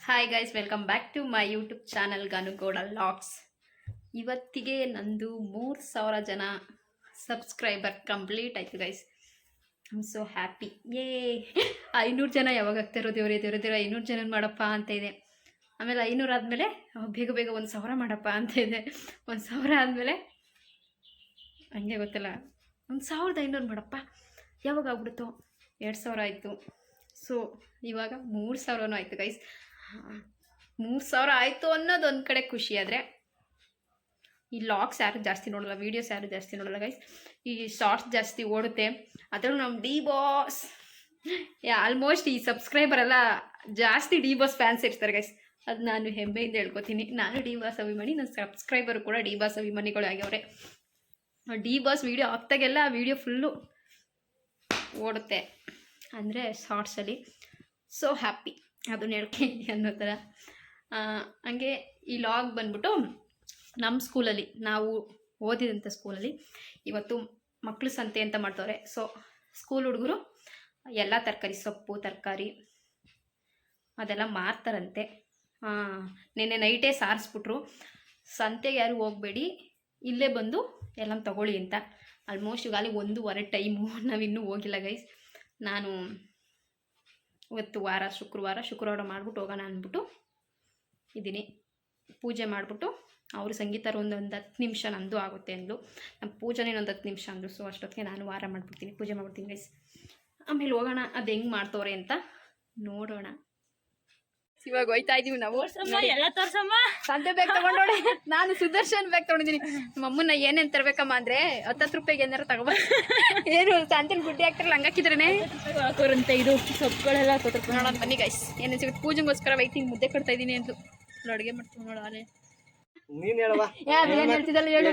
Hi guys, welcome back to my YouTube channel Ganugowda vlogs. ಇವತ್ತಿಗೆ ನಂದು 3000 ಜನ ಸಬ್ಸ್ಕ್ರೈಬರ್ ಕಂಪ್ಲೀಟ್ ಆಯಿತು guys. I am so happy. 500 ಜನ ಯಾವಾಗ ಆಗ್ತಾರೋ ದೇವರೇ 500 ಜನ ಮಾಡಪ್ಪ ಅಂತ ಇದೆ. ಆಮೇಲೆ 500 ಆದಮೇಲೆ ಬೇಗ 1000 ಮಾಡಪ್ಪ ಅಂತ ಇದೆ. 1000 ಆದಮೇಲೆ ಹಂಗೆ ಗೊತ್ತಿಲ್ಲ 1500 ಮಾಡಪ್ಪ ಯಾವಾಗ ಆಗ್ಬಿಡುತ್ತೋ. 2000 ಆಯಿತು. ಸೊ ಇವಾಗ 3000 ಆಯಿತು ಗೈಸ್. 3000 ಆಯಿತು ಅನ್ನೋದು ಒಂದು ಕಡೆ ಖುಷಿ. ಆದರೆ ಈ ಲಾಗ್ಸ್ ಯಾರು ಜಾಸ್ತಿ ನೋಡಲ್ಲ, ವೀಡಿಯೋಸ್ ಯಾರು ಜಾಸ್ತಿ ನೋಡಲ್ಲ ಗೈಸ್. ಈ ಶಾರ್ಟ್ಸ್ ಜಾಸ್ತಿ ಓಡುತ್ತೆ. ಅದರಲ್ಲೂ ನಮ್ಮ ಡಿ ಬಾಸ್ ಆಲ್ಮೋಸ್ಟ್ ಈ ಸಬ್ಸ್ಕ್ರೈಬರ್ ಎಲ್ಲ ಜಾಸ್ತಿ ಡಿ ಬಾಸ್ ಫ್ಯಾನ್ಸ್ ಇರ್ತಾರೆ ಗೈಸ್. ಅದು ನಾನು ಹೆಮ್ಮೆಯಿಂದ ಹೇಳ್ಕೊತೀನಿ. ನಾನು ಡಿ ಬಾಸ್ ಅಭಿಮಾನಿ, ನನ್ನ ಸಬ್ಸ್ಕ್ರೈಬರು ಕೂಡ ಡಿ ಬಾಸ್ ಅಭಿಮಾನಿಗಳು ಆಗ್ಯವ್ರೆ. ಡಿ ಬಾಸ್ ವೀಡಿಯೋ ಆಗ್ತಾಗೆಲ್ಲ ವೀಡಿಯೋ ಫುಲ್ಲು ಓಡುತ್ತೆ ಅಂದರೆ ಶಾರ್ಟ್ಸಲ್ಲಿ. ಸೊ ಹ್ಯಾಪಿ ಅದನ್ನ ಹೇಳ್ತೀನಿ ಅನ್ನೋ ಥರ. ಹಂಗೆ ಈ ಲಾಗ್ ಬಂದ್ಬಿಟ್ಟು ನಮ್ಮ ಸ್ಕೂಲಲ್ಲಿ, ನಾವು ಓದಿದಂಥ ಸ್ಕೂಲಲ್ಲಿ ಇವತ್ತು ಮಕ್ಕಳು ಸಂತೆ ಅಂತ ಮಾಡ್ತವ್ರೆ. ಸೊ ಸ್ಕೂಲ್ ಹುಡುಗರು ಎಲ್ಲ ತರಕಾರಿ, ಸೊಪ್ಪು ತರಕಾರಿ ಅದೆಲ್ಲ ಮಾರ್ತಾರಂತೆ. ನೆನ್ನೆ ನೈಟೇ ಸಾರಿಸ್ಬಿಟ್ರು, ಸಂತೆಗೆ ಯಾರು ಹೋಗಬೇಡಿ, ಇಲ್ಲೇ ಬಂದು ಎಲ್ಲ ತಗೊಳ್ಳಿ ಅಂತ. ಆಲ್ಮೋಸ್ಟ್ ಈಗಾಗಲೇ 1:15 ಟೈಮು, ನಾವಿನ್ನೂ ಹೋಗಿಲ್ಲ ಗೈಸ್. ನಾನು ಇವತ್ತು ಶುಕ್ರವಾರ ಮಾಡಿಬಿಟ್ಟು ಹೋಗೋಣ ಅಂದ್ಬಿಟ್ಟು ಇದ್ದೀನಿ. ಪೂಜೆ ಮಾಡಿಬಿಟ್ಟು ಅವರು ಸಂಗೀತರು ಒಂದು 10 ನಿಮಿಷ ನಂದು ಆಗುತ್ತೆ ಅಂದು, ನಮ್ಮ ಪೂಜೆನೇ ಒಂದು 10 ನಿಮಿಷ ಅಂದರು. ಸೊ ಅಷ್ಟೊತ್ತಿಗೆ ನಾನು ವಾರ ಮಾಡಿಬಿಡ್ತೀನಿ, ಪೂಜೆ ಮಾಡ್ಬಿಡ್ತೀನಿ ಗೈಸ್. ಆಮೇಲೆ ಹೋಗೋಣ, ಅದು ಹೆಂಗೆ ಮಾಡ್ತವ್ರೆ ಅಂತ ನೋಡೋಣ. ಇವಾಗ ಹೋಯ್ತಾ ಇದೀವಿ ನಾವು. ಎಲ್ಲ ತೋರ್ಸಮ್ಮ, ಸಂತೆ ಬ್ಯಾಗ್ ತಗೊಂಡೋಡೆ. ನಾನು ಸುದರ್ಶನ್ ಬ್ಯಾಗ್ ತಗೊಂಡಿದ್ದೀನಿ. ನಮ್ಮಮ್ಮನ ಏನೇನು ತರಬೇಕಮ್ಮ ಅಂದರೆ 10 ರೂಪಾಯಿಗೆ ಏನಾರು ತಗೋಬ. ಏನು ಸಂತೆನ ಗುಡ್ಡೆ ಹಾಕ್ತಾರಲ್ಲ ಹಂಗಾಕಿದ್ರೇನೆ ಹಾಕೋರಂತ. ಇದು ಸೊಪ್ಪುಗಳೆಲ್ಲ ನೋಡೋಣ ಬನ್ನಿ ಗೈಸ್, ಏನೇನು ಸಿಗುತ್ತೆ. ಪೂಜೆಗೋಸ್ಕರ ವೈಟಿಂಗ್ ಮುದ್ದೆ ಕೊಡ್ತಾ ಇದ್ದೀನಿ ಅಂತ ಅಡುಗೆ ಮಾಡ್ತೀವಿ ನೋಡೋಣ. ನೀನ್ ಹೇಳವಾ, ಏನ್ ಹೇಳ್ತಿದ್ದಲ್ಲ ಹೇಳು.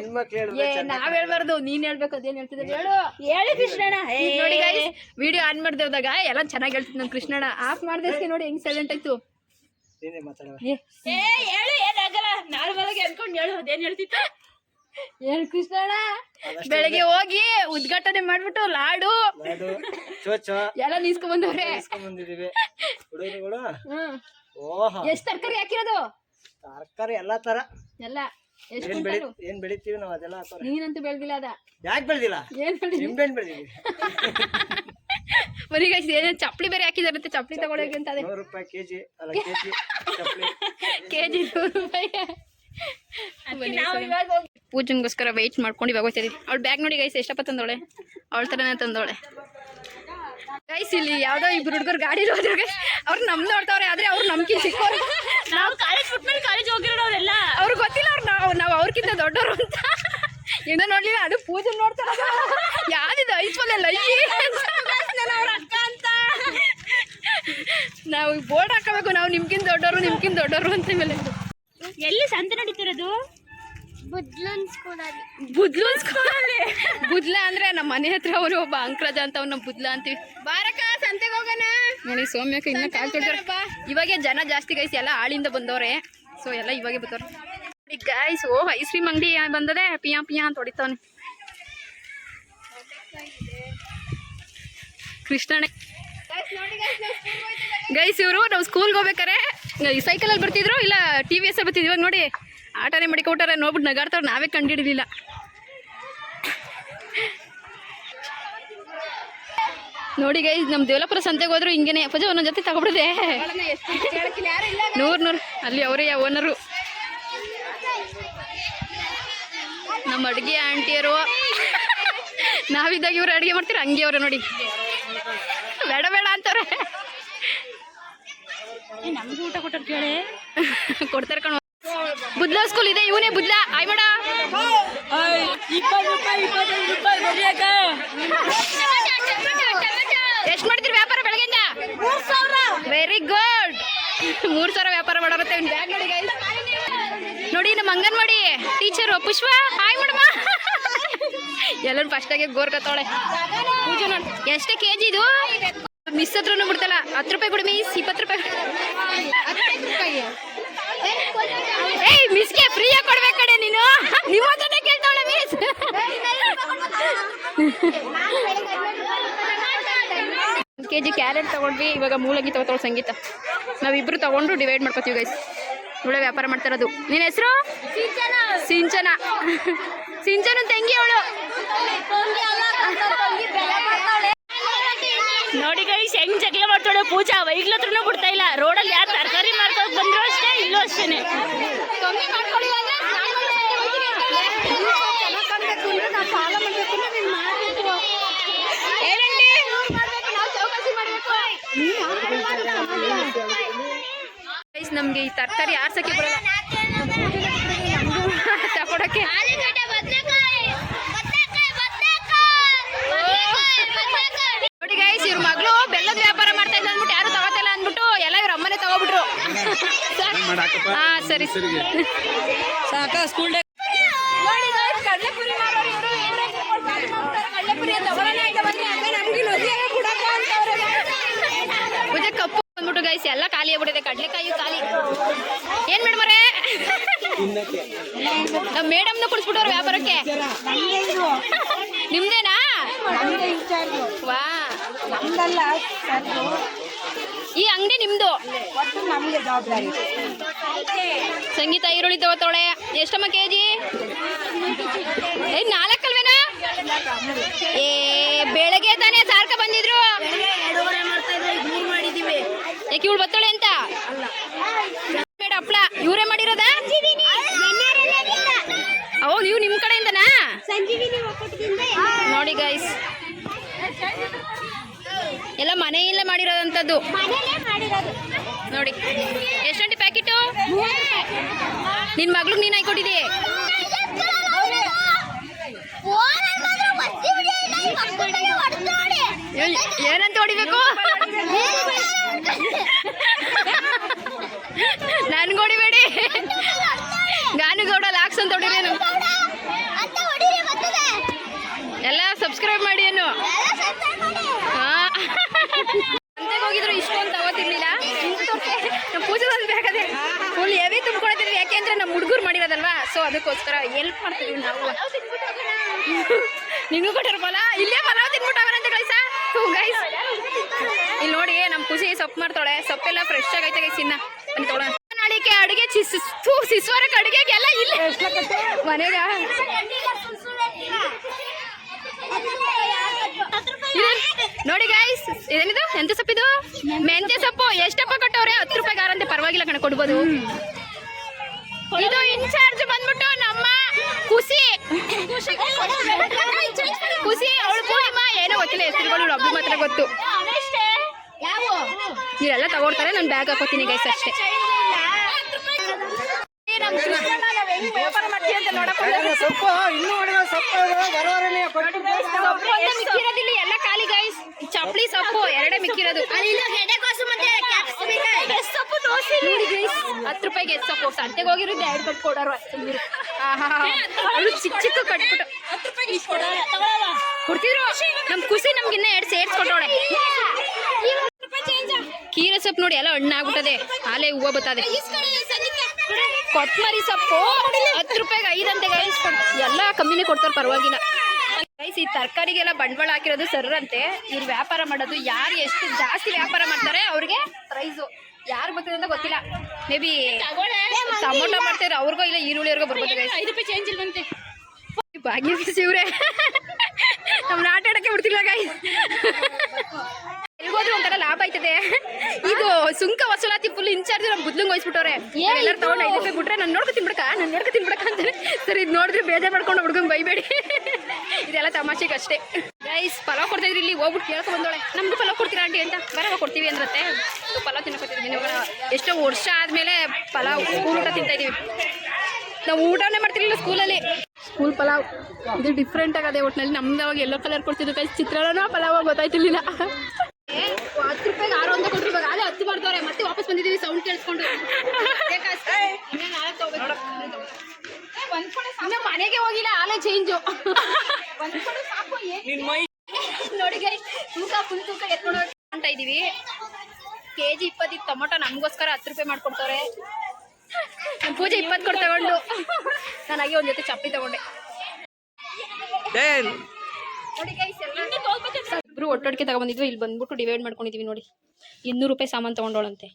ನಾವ್ ಹೇಳ್ಬಾರ್ದು, ನೀನ್ ಹೇಳ್ಬೇಕು. ಅದೇನ್ ಹೇಳ್ತಿದ್ದಲ್ಲ ಹೇಳು. ಹೇಳಿ ಕೃಷ್ಣಣ್ಣ. ನೋಡಿ ಗೈಸ್, ವಿಡಿಯೋ ಆನ್ ಮಾಡ್ದೆ ಹೋದಾಗ ಎಲ್ಲ ಚೆನ್ನಾಗಿ ಹೇಳ್ತಿದ್ ನಮ್ಮ ಕೃಷ್ಣಣ್ಣ. ಆಫ್ ಮಾಡ್ದಕ್ಕೆ ನೋಡಿ ಹೆಂಗ್ ಸೈಲೆಂಟ್ ಆಯ್ತು. ನೀನೇ ಮಾತಾಡವ. ಹೇಳು, ಏನಾಗಲ್ಲ. ನಾರ್ಮಲ್ ಆಗಿ ಅನ್ಕೊಂಡು ಹೇಳು, ಅದೇನ್ ಹೇಳ್ತಿತ್ತು. ಏನ್ ಕೃಷ್ಣಣ್ಣ, ಬೆಳಗ್ಗೆ ಹೋಗಿ ಉದ್ಘಾಟನೆ ಮಾಡ್ಬಿಟ್ಟು ಲಾಡು ಚೋಚೋ ಎಲ್ಲ ನೀಸ್ಕೊಂಡ್ ಬಂದವ್ರೆ. ಬಂದಿದೀವಿ ಹುಡುಗರುಗಳು. ಎಷ್ಟ್ ತರಕಾರಿ ಹಾಕಿರೋದು? ತರಕಾರಿ ಎಲ್ಲಾ ತರ ಎಲ್ಲ ಏನ್ ಬೆಳಿತೀವಿ ನಾವ್ ಅದೆಲ್ಲ ಹಾಕೋರಿ. ನೀನಂತೂ ಬೆಳ್ದಿಲ್ಲ. ಅದ ಯಾಕೆ ಬೆಳ್ದಿಲ್ಲ? ಏನ್ ಬೆಳ್ದಿಲ್ಲ? ನಿಂಬೆಹಣ್ಣು ಬೆಳ್ದಿವಿ. ಬರೀ ಗೈಸ್, ಏನೇನು ಚಪ್ಪಲಿ ಬೇರೆ ಹಾಕಿದಾರಂತೆ. ಚಪ್ಪಲಿ ತಗೊಳಕ್ಕೆ ಅಂತ. ಅದೇ 100 ರೂಪಾಯಿ ಕೆಜಿ. ಅಲ್ಲ ಕೆಜಿ ಚಪ್ಪಲಿ ಕೆಜಿ 100 ರೂಪಾಯಿ. ಪೂಜೆಗೋಸ್ಕರ ವೆಯ್ಟ್ ಮಾಡ್ಕೊಂಡು ಇವಾಗ ಹೋಗ್ತಾ ಇದೀವಿ. ಅವಳ ಬ್ಯಾಗ್ ನೋಡಿ ಗೈಸ್, ಎಷ್ಟಪ್ಪ ತಂದವಳೆ. ಅವಳ ಥರನೇ ತಂದವಳೆ ಗೈಸ್. ಇಲ್ಲಿ ಯಾವ್ದೋ ಇಬ್ರು ಹುಡುಗರು ಗಾಡಿ ಹೋದ್ರು ಗೈಸ್. ಅವ್ರು ನಮ್ ನೋಡ್ತಾವ್ರೆ, ಆದ್ರೆ ಅವ್ರು ನಮ್ಗಿಂತ ಚಿಕ್ಕವ್ರು. ನಾವು ಕಾಲೇಜ್ ಬಿಟ್ಮೇಲೆ ಕಾಲೇಜ್ ಹೋಗಿರೋರೆಲ್ಲ ಅವ್ರಿಗೆ ಗೊತ್ತಿಲ್ಲ ನಾವು ಅವ್ರಕ್ಕಿಂತ ದೊಡ್ಡವರು ಅಂತ. ಏನೋ ನೋಡ್ಲಿಲ್ಲ, ಅದು ಪೂಜೆ ನೋಡ್ತಾರ. ಯಾವ್ದಿದು ಐಸ್ವಲ್ಲ ಅವ್ರ ಅಕ್ಕ ಅಂತ. ನಾವು ಬೋರ್ಡ್ ಹಾಕಬೇಕು, ನಾವು ನಿಮ್ಗಿಂತ ದೊಡ್ಡವರು ಅಂತ. ಮೇಲೆ ಎಲ್ಲಿ ಸಂತೆ ನಡೀತಿರೋದು? ಬುದ್ಲನ್ ಸ್ಕೂಲಲ್ಲಿ. ಬುದ್ಲ ಅಂದ್ರೆ ನಮ್ಮ ಮನೆ ಹತ್ರ ಅವನು ಒಬ್ಬ ಅಂಕ್ರಾಜ ಅಂತ, ಅವ್ನ ಬುದ್ಲ ಅಂತೀವಿ. ಬಾರಕ ಸಂತೆಗೆ ಹೋಗೋಣ. ನೋಡಿ ಸೌಮ್ಯಕ ಇನ್ನ ಕಾಲ್ ತೊಡ್ತಾರಪ್ಪ. ಇವಾಗೆ ಜನ ಜಾಸ್ತಿ ಗೈಸ್, ಎಲ್ಲ ಆಳಿಂದ ಬಂದವ್ರೆ. ಸೊ ಎಲ್ಲ ಇವಾಗೆ ಬರ್ತಾವ್ರೆ ಗೈಸ್. ಐಸ್ ಕ್ರೀಮ್ ಅಂಗಡಿ ಬಂದದೆ. ಪಿಯಾ ಅಂತ ಹೊಡಿತಾವನೆ ಕೃಷ್ಣಣ್ಣ ಗೈಸ್. ಇವರು ನಾವು ಸ್ಕೂಲ್ಗೆ ಹೋಗ್ಬೇಕಾರೆ ಸೈಕಲಲ್ಲಿ ಬರ್ತಿದ್ರು, ಇಲ್ಲ TVS ಬರ್ತಿದ್ವಿ. ಇವಾಗ ನೋಡಿ ಆಟನೇ ಮಾಡಿಕೊಟ್ಟಾರೆ. ನೋಡ್ಬಿಟ್ಟು ನಗಾಡ್ತಾವ್ರು, ನಾವೇ ಕಂಡಿಡಿಲಿಲ್ಲ. ನೋಡಿ ಗೈಸ್, ನಮ್ಮ ದೇವಲಾಪುರ ಸಂತೆಗೆ ಹೋದ್ರು ಹಿಂಗೇನೆ. ಪೂಜೆ ಒಂದೊಂದು ಜೊತೆ ತಗೊಬಿಡಿದೆ 100 ಅಲ್ಲಿ ಅವರೇ ಓನರು. ನಮ್ಮ ಅಡುಗೆ ಆಂಟಿಯರು ನಾವಿದ್ದಾಗ ಇವ್ರು ಅಡುಗೆ ಮಾಡ್ತೀರ, ಹಂಗೆ ಅವ್ರೆ ನೋಡಿ. ಬೇಡ ಅಂತವ್ರೆ. ನಮ್ಗೂ ಊಟ ಕೊಟ್ಟರು ಕೇಳಿ ಕೊಡ್ತಾರೆ ಕಣ. ಬುದ್ಲ ಸ್ಕೂಲ್ ಇದೆ, ಇವನೇ ಬುದ್ಲ. ಆಯ್ ಮಾಡ 20 ರೂಪಾಯಿ 25 ರೂಪಾಯಿ. ಎಷ್ಟು ಮಾಡ್ತೀರಿ ವ್ಯಾಪಾರ ಬೆಳಗ್ಗೆಯಿಂದ? 3000. Very good. 3000 ವ್ಯಾಪಾರ ಮಾಡೋರುತ್ತೆ. ಬ್ಯಾಗ್ ನೋಡಿ ಗೈಸ್. ನೋಡಿ ನಮ್ಮ anganwadi teacher Pushpa. Hi madam. ಎಲ್ಲರೂ ಫಸ್ಟಾಗೆ ಗೋರ್ಕತ್ತವಳೆ. ಪೂಜೆ ನೋಡಿ ಎಷ್ಟೇ ಕೆಜಿ ಇದು? ಮಿಸ್ ಹತ್ರನೂ ಬಿಡ್ತಲ್ಲ. 10 ರೂಪಾಯಿ ಕೊಡಿ ಮಿಸ್. 20 ರೂಪಾಯಿ. ಏಯ್ ಮಿಸ್ಗೆ ಫ್ರೀಯಾಗಿ ಕೊಡ್ಬೇಕು ಕಡೆ ನೀನು. ನಿಮ್ಮ ಹತ್ರನೇ ಕೇಳ್ತಾವಳೆ ಮಿಸ್. kg ಕ್ಯಾರೆಟ್ ತಗೊಂಡ್ವಿ. ಇವಾಗ ಮೂಲಂಗಿ ತಗೋತಾಳೆ ಸಂಗೀತ. ನಾವಿಬ್ರು ತಗೊಂಡು ಡಿವೈಡ್ ಮಾಡ್ಕೋತೀವಿ ಗೈಸ್. ಇವಳೆ ವ್ಯಾಪಾರ ಮಾಡ್ತಾ ಇರೋದು. ನಿನ್ನ ಹೆಸರು? ಸಿಂಚನ. ಸಿಂಚನ ತಂಗಿ ಅವಳು. ನೋಡಿ ಗೈಸ್ ಹೆಂಗ್ ಜಗಳ ಮಾಡ್ತಾಳೆ ಪೂಜಾ. ವೈಗ್ಲ ಹತ್ರನೂ ಬಿಡ್ತಾ ಇಲ್ಲ. ರೋಡಲ್ಲಿ ಯಾರು ತರಕಾರಿ ಮಾರ್ಕೋಕ್ ಬಂದ್ರು ಅಷ್ಟೇ, ಇಲ್ಲೂ ಅಷ್ಟೇನೆ. ನಮ್ಗೆ ಈ ತರಕಾರಿ ಆರ್ಸಕ್ಕೆ ಬರಲ್ಲ ತಗೊಳಕ್ಕೆ. ನೋಡಿ ಗೈಸ್ ಇವ್ರ ಮಗಳು ಬೆಲ್ಲದ ವ್ಯಾಪಾರ ಮಾಡ್ತಾ ಇದ್ದ ಅಂದ್ಬಿಟ್ಟು ಯಾರು ತಗೋತಿಲ್ಲ ಅಂದ್ಬಿಟ್ಟು ಎಲ್ಲ ಇವ್ರ ಅಮ್ಮನೇ ತಗೋಬಿಟ್ರು. ಹಾ ಸರಿ ಸಾಕ ಸ್ಕೂಲ್ ಡೇ. ಕಡಲೆಪುರಿ ಮಾರೋರು ಇವರು ಕಡಲೆಪುರಿ ಪೂಜೆ ಕಪ್ಪು ಬಂದ್ಬಿಟ್ಟು ಗೈಸ್ ಎಲ್ಲ ಖಾಲಿ ಆಗ್ಬಿಟ್ಟಿದೆ. ಕಡಲೆಕಾಯಿ ಖಾಲಿ. ಏನ್ ಮೇಡಮರೇ ನಮ್ಮ ಮೇಡಮ್ನ ಕುಡಿಸ್ಬಿಟ್ಟವ್ರ ವ್ಯಾಪಾರಕ್ಕೆ. ನಿಮ್ದೇನಾ? ವಾ ಈ ಅಂಗಡಿ ನಿಮ್ದು? ಸಂಗೀತ ಈರುಳ್ಳಿ ತಗೋತಾಳೆ. ಎಷ್ಟಮ್ಮ ಕೆಜಿ? 4 ಅಲ್ವೇನಾ? ಏ ಬೆಳಗ್ಗೆ ತಾನೇ ಸಾರ್ಕ ಬಂದಿದ್ರು. ಯಾಕೆ ಇವಳು ಬರ್ತಾಳೆ ಅಂತ? ಮೇಡ ಹಪ್ಳ ಇವರೇ ಮಾಡಿರೋದಾ? ಓ ನೀವು ನಿಮ್ ಕಡೆಯಿಂದನಾ? ನೋಡಿ ಗೈಸ್ ಎಲ್ಲ ಮನೆಯಲ್ಲೇ ಮಾಡಿರೋದಂಥದ್ದು. ನೋಡಿ ಎಷ್ಟಂಟಿ ಪ್ಯಾಕೆಟು? ನಿನ್ ಮಗ್ಳಿಗೆ ನೀನ್ ಹಾಕೊಟ್ಟಿದ್ದಿ. ಏನಂತ ಹೊಡಿಬೇಕು? ನನ್ಗೆ ಹೊಡಿಬೇಡಿ. ಗಾನುಗೌಡ ಲಾಕ್ಸ್ ಅಂತ ಹೊಡಿರೇನು? ಎಲ್ಲ ಸಬ್ಸ್ಕ್ರೈಬ್ ಮಾಡಿ ಏನು. ಅಂತೆಗೆ ಹೋಗಿದ್ರು ಇಷ್ಟೊಂದು ತಗೋತಿರ್ಲಿಲ್ಲ. ನಮ್ಮ ಪೂಜೆ ಬೇಕಾದ್ರೆ ಫುಲ್ ಹೆವಿ ತುಂಬ್ಕೊಳ್ತಿದ್ವಿ. ಯಾಕೆಂದ್ರೆ ನಮ್ಮ ಹುಡುಗರು ಮಾಡಿರೋದಲ್ವಾ, ಸೊ ಅದಕ್ಕೋಸ್ಕರ ಹೆಲ್ಪ್ ಮಾಡ್ತಿದ್ವಿ ನಾವು. ನಿಮಗೂ ಕೊಟ್ಟಿರ್ಬಲ್ಲ. ಇಲ್ಲೇ ಪಲಾವ್ ತಿನ್ಬಿಟ್ಟವರಂತೆ ಗೈಸ. ಗೈಸ್ ಇಲ್ಲಿ ನೋಡಿ ನಮ್ಮ ಖುಷಿ ಸೊಪ್ಪು ಮಾಡ್ತಾಳೆ. ಸೊಪ್ಪೆಲ್ಲ ಫ್ರೆಶ್ ಆಗೈತೆ ಗೈಸ್. ಇನ್ನ ಬನ್ನಿ ತೊಗೊಳ. ನಾಳಿಕೆ ಅಡುಗೆ ಶಿಸ್ವರಕ್ಕೆ ಅಡುಗೆಗೆಲ್ಲ ಇಲ್ಲ ಮನೆಗ. ನೋಡಿ ಗೈಸ್ ಇದೇನಿದು? ಎಂತ ಸೊಪ್ಪಿದು? ಮೆಂತ್ಯ ಸೊಪ್ಪು. ಎಷ್ಟಪ್ಪ ಕೊಟ್ಟವ್ರೆ? 10 ರೂಪಾಯಿ ಗಾರಂತೆ. ಪರವಾಗಿಲ್ಲ ಕಣ, ಕೊಡ್ಬೋದು. ಇದು ಇನ್ಚಾರ್ಜ್ ಬಂದ್ಬಿಟ್ಟು ನಮ್ಮ ಖುಷಿ. ಅವಳು ಪೂರ್ಣಿಮಾ ಏನೋ ಗೊತ್ತಿಲ್ಲ ಹೆಸರುಗಳು. ಒಬ್ರು ಮಾತ್ರ ಗೊತ್ತು. ಇವರೆಲ್ಲ ತಗೋಡ್ತಾರೆ. ನಾನು ಬ್ಯಾಗ್ ಹಾಕೋತೀನಿ ಗೈಸ್ ಅಷ್ಟೇ. ವ್ಯಾಪಾರ ಮಾಡ್ತೀವಿ ಅಂತ ಮಿಕ್ಕಿರೋದಿಲ್ಲ ಎಲ್ಲ ಖಾಲಿ ಗೈಸ್. ಚಪ್ಪಲಿ ಸೊಪ್ಪು ಎರಡೇ ಮಿಕ್ಕಿರೋದು. 10 ರೂಪಾಯಿಗೆ ಸೊಪ್ಪು. ಸಂತೆಗೆ ಹೋಗಿರೋದು 2 ಕಟ್ ಕೊಡೋರು. ಚಿಕ್ಕ ಚಿಕ್ಕ ಕಟ್ಬಿಟ್ಟು ಕೊಡ್ತಿದ್ರು. ನಮ್ ಖುಷಿ ನಮ್ಗಿನ್ನ 2 ಸೇರ್ಸ್ಕೊಟ್ಟವಳೆ. ಕೀರೆ ಸೊಪ್ಪು ನೋಡಿ ಎಲ್ಲ ಹಣ್ಣಾಗ್ಬಿಟ್ಟದೆ. ಆಲೆ ಹೂವು ಬರ್ತದೆ. ಕೊತ್ತಂಬರಿ ಸೊಪ್ಪು 10 ರೂಪಾಯಿಗೆ 5 ಅಂತೆ ಗೈಸ್. ಎಲ್ಲ ಕಮ್ಮಿನೇ ಕೊಡ್ತಾರೆ, ಪರವಾಗಿಲ್ಲ ಗೈಸ್. ಈ ತರಕಾರಿಗೆಲ್ಲ ಬಂಡವಾಳ ಹಾಕಿರೋದು ಸರ್ರಂತೆ. ಇವ್ರು ವ್ಯಾಪಾರ ಮಾಡೋದು ಯಾರು ಎಷ್ಟು ಜಾಸ್ತಿ ವ್ಯಾಪಾರ ಮಾಡ್ತಾರೆ ಅವ್ರಿಗೆ ಪ್ರೈಸು. ಯಾರು ಬರ್ತದೆ ಅಂತ ಗೊತ್ತಿಲ್ಲ. ಮೇ ಬಿ ಟೊಮೊಟೊ ಮಾಡ್ತಾರೆ ಅವ್ರಿಗೋ ಇಲ್ಲ ಈರುಳ್ಳಿಯವ್ರಿಗೋ ಬರ್ಬೋದು ಗೈಸ್. 5 ರೂಪಾಯಿ ಚೇಂಜ್ ಇಲ್ವಂತೆ. ಭಾಗ್ಯ ಇವ್ರೆ ನಮ್ನ ಆಟ ಆಡಕ್ಕೆ ಬಿಡ್ತಿಲ್ಲ ಗೈಸ್. ಎಲ್ಗೋದ್ರು ಒಂಥರ ಲಾಭ ಆಯ್ತದೆ. ಇದು ಸುಂಕ ವಸೂಲಾತಿ ಫುಲ್ ಇನ್ಚಾರ್ಜ್ ನಮ್ಮ ಬುದ್ಲಂಗ್ ವಹಿಸ್ಬಿಟ್ಟವ್ರೆ. ಎಲ್ಲರೂ ತಗೊಂಡು 5 ರೂಪಾಯಿ ಬಿಟ್ರೆ ನಾನು ನೋಡ್ಕೊ ತಿನ್ಬಿಡಕ ಅಂತಾರೆ. ಸರ್ ಇದು ನೋಡಿದ್ರೆ ಬೇಜಾರು ಮಾಡ್ಕೊಂಡು ಹುಡುಗಂಗೆ ಬೈಬೇಡಿ. ಇದೆಲ್ಲ ತಮಾಷೆಗೆ ಅಷ್ಟೇ ಗೈಸ್. ಪಲಾವ್ ಕೊಡ್ತಾ ಇದ್ರಿ. ಇಲ್ಲಿ ಹೋಗ್ಬಿಟ್ಟು ಕೇಳ್ಕೊ ಬಂದೋಳೆ. ನಮ್ಗೂ ಪಲಾವ್ ಕೊಡ್ತೀರಾ ಆಂಟಿ ಅಂತ. ಬರವ ಕೊಡ್ತೀವಿ ಅಂದ್ರತ್ತೆ. ಪಲಾವ್ ತಿನ್ನಕೊತಿದ್ವಿ. ಎಷ್ಟೋ ವರ್ಷ ಆದ್ಮೇಲೆ ಪಲಾವ್ ಸ್ಕೂಲ್ ಊಟ ತಿಂತಾ ಇದೀವಿ. ನಾವು ಊಟನೇ ಮಾಡ್ತಿರ್ಲಿಲ್ಲ ಸ್ಕೂಲಲ್ಲಿ. ಸ್ಕೂಲ್ ಪಲಾವ್ ಇದು ಡಿಫ್ರೆಂಟ್ ಆಗದೆ. ಒಟ್ಟಿನಲ್ಲಿ ನಮ್ದು ಅವಾಗ ಎಲ್ಲೋ ಕಲರ್ ಕೊಡ್ತಿದ್ದು ಕೈ. ಚಿತ್ರಾನ್ನ ಪಲಾವ್ ಗೊತ್ತಾಯ್ತಿರ್ಲಿಲ್ಲ. 10 ರೂಪಾಯಿಗೆ 6 ಅಂತ ಕೊಟ್ಟರು. ಇವಾಗ ಅದೇ 10 ಮಾಡ್ತಾರೆ. ಮತ್ತೆ ವಾಪಸ್ ಬಂದಿದ್ದೀವಿ ಸೌಂಡ್ ಕೇಳಿಸ್ಕೊಂಡು. ಮನೆಗೆ ಹೋಗಿಲ್ಲ, ಆಲೇ ಚೇಂಜು. ನೋಡಿ ಗೈಸ್ ತೂಕ ಫುಲ್ ತೂಕ ಎತ್ಕೊಂಡು ಅಂತ ಇದೀವಿ. ಕೆಜಿ 20 ಟೊಮೊಟೊ ನಮಗೋಸ್ಕರ 10 ರೂಪಾಯಿ ಮಾಡ್ಕೊಡ್ತಾರೆ. ನಮ್ಮ ಪೂಜೆ 20 ಕೊಟ್ಟು ತಗೊಂಡು ನಾನಾಗಿ ಒಂದ್ ಜೊತೆ ಚಪ್ಪಲಿ ತಗೊಂಡೆ. ನೋಡಿ ಗೈಸ್ ಇಬ್ರು ಒಟ್ಟೊಟ್ಟಿಗೆ ತಗೊಂಡಿದ್ವಿ. ಇಲ್ಲಿ ಬಂದ್ಬಿಟ್ಟು ಡಿವೈಡ್ ಮಾಡ್ಕೊಂಡಿದೀವಿ. ನೋಡಿ 200 ರೂಪಾಯಿ ಸಾಮಾನು ತಗೊಂಡೋಳಂತೆ.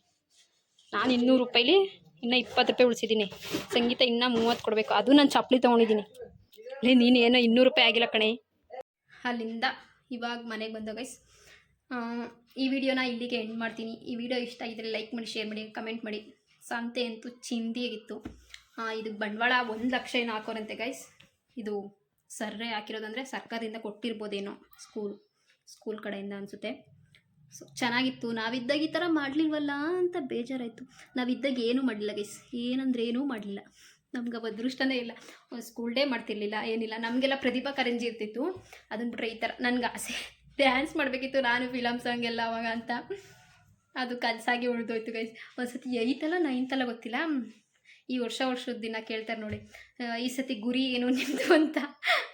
ನಾನು 200 ರೂಪಾಯಿಲಿ ಇನ್ನೂ 20 ರೂಪಾಯಿ ಉಳಿಸಿದ್ದೀನಿ. ಸಂಗೀತ ಇನ್ನೂ 30 ಕೊಡಬೇಕು. ಅದು ನಾನು ಚಪ್ಪಲಿ ತೊಗೊಂಡಿದ್ದೀನಿ. ನೀನು ಏನೋ 200 ರೂಪಾಯಿ ಆಗಿಲ್ಲ ಕಣೆ. ಅಲ್ಲಿಂದ ಇವಾಗ ಮನೆಗೆ ಬಂದ ಗೈಸ್. ಈ ವಿಡಿಯೋನ ಇಲ್ಲಿಗೆ ಎಂಡ್ ಮಾಡ್ತೀನಿ. ಈ ವಿಡಿಯೋ ಇಷ್ಟ ಆಗಿದ್ರೆ ಲೈಕ್ ಮಾಡಿ, ಶೇರ್ ಮಾಡಿ, ಕಮೆಂಟ್ ಮಾಡಿ. ಸಂತೆ ಅಂತೂ ಚಿಂದಿಯಾಗಿತ್ತು. ಇದಕ್ಕೆ ಬಂಡವಾಳ 1 ಲಕ್ಷ ಏನು ಹಾಕೋರಂತೆ ಗೈಸ್. ಇದು ಸರ್ರೆ ಹಾಕಿರೋದಂದರೆ ಸರ್ಕಾರದಿಂದ ಕೊಟ್ಟಿರ್ಬೋದೇನೋ, ಸ್ಕೂಲ್ ಕಡೆಯಿಂದ ಅನಿಸುತ್ತೆ. ಸೊ ಚೆನ್ನಾಗಿತ್ತು. ನಾವಿದ್ದಾಗ ಈ ಥರ ಮಾಡಲಿಲ್ವಲ್ಲ ಅಂತ ಬೇಜಾರಾಯಿತು. ನಾವಿದ್ದಾಗ ಏನೂ ಮಾಡಲಿಲ್ಲ ಗೈಸ್, ಏನಂದ್ರೆ ಏನೂ ಮಾಡಲಿಲ್ಲ. ನಮ್ಗೆ ಅದೃಷ್ಟನೇ ಇಲ್ಲ. ಸ್ಕೂಲ್ ಡೇ ಮಾಡ್ತಿರ್ಲಿಲ್ಲ, ಏನಿಲ್ಲ. ನಮಗೆಲ್ಲ ಪ್ರತಿಭಾ ಕಾರಂಜಿ ಇರ್ತಿತ್ತು. ಅದನ್ನು ಬಿಟ್ಟರೆ ಈ ಥರ ನನಗೆ ಆಸೆ ಡ್ಯಾನ್ಸ್ ಮಾಡಬೇಕಿತ್ತು ನಾನು ಫಿಲಮ್ ಸಾಂಗ್ ಎಲ್ಲ ಅವಾಗ ಅಂತ. ಅದು ಕನಸಾಗಿ ಉಳಿದೋಯ್ತು ಗೈಸ್. ಒಂದು ಸತಿ 8th ಅಲ್ಲ 9th ಅಲ್ಲ ಗೊತ್ತಿಲ್ಲ, ಈ ವರ್ಷದ ದಿನ ಕೇಳ್ತಾರೆ ನೋಡಿ, ಈ ಸತಿ ಗುರಿ ಏನು ನಿಮ್ಮದು ಅಂತ.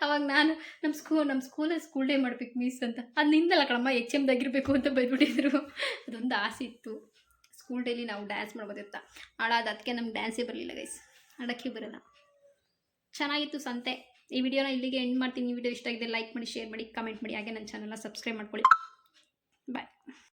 ಅವಾಗ ನಾನು ನಮ್ಮ ಸ್ಕೂಲ್ ಡೇ ಮಾಡ್ಬೇಕು ಮಿಸ್ ಅಂತ. ಅದು ನಿಂದಲ್ಲ ಕಣಮ್ಮ, HM ದಾಗಿರಬೇಕು ಅಂತ ಬೈದ್ಬಿಟ್ಟಿದ್ರು. ಅದೊಂದು ಆಸೆ ಇತ್ತು. ಸ್ಕೂಲ್ ಡೇಲಿ ನಾವು ಡ್ಯಾನ್ಸ್ ಮಾಡ್ಬೋದಿತ್ತ. ಹಾಳಾದ ಅದಕ್ಕೆ ನಮ್ಗೆ ಡ್ಯಾನ್ಸೇ ಬರಲಿಲ್ಲ ಗೈಸ್, ಆಡೋಕ್ಕೆ ಬರೋಲ್ಲ. ಚೆನ್ನಾಗಿತ್ತು ಸಂತೆ. ಈ ವಿಡಿಯೋನ ಇಲ್ಲಿಗೆ ಎಂಡ್ ಮಾಡ್ತೀನಿ. ಈ ವಿಡಿಯೋ ಇಷ್ಟ ಆಗಿದೆ ಲೈಕ್ ಮಾಡಿ, ಶೇರ್ ಮಾಡಿ, ಕಮೆಂಟ್ ಮಾಡಿ. ಹಾಗೆ ನನ್ನ ಚಾನಲ್ನ ಸಬ್ಸ್ಕ್ರೈಬ್ ಮಾಡ್ಕೊಳ್ಳಿ. ಬಾಯ್.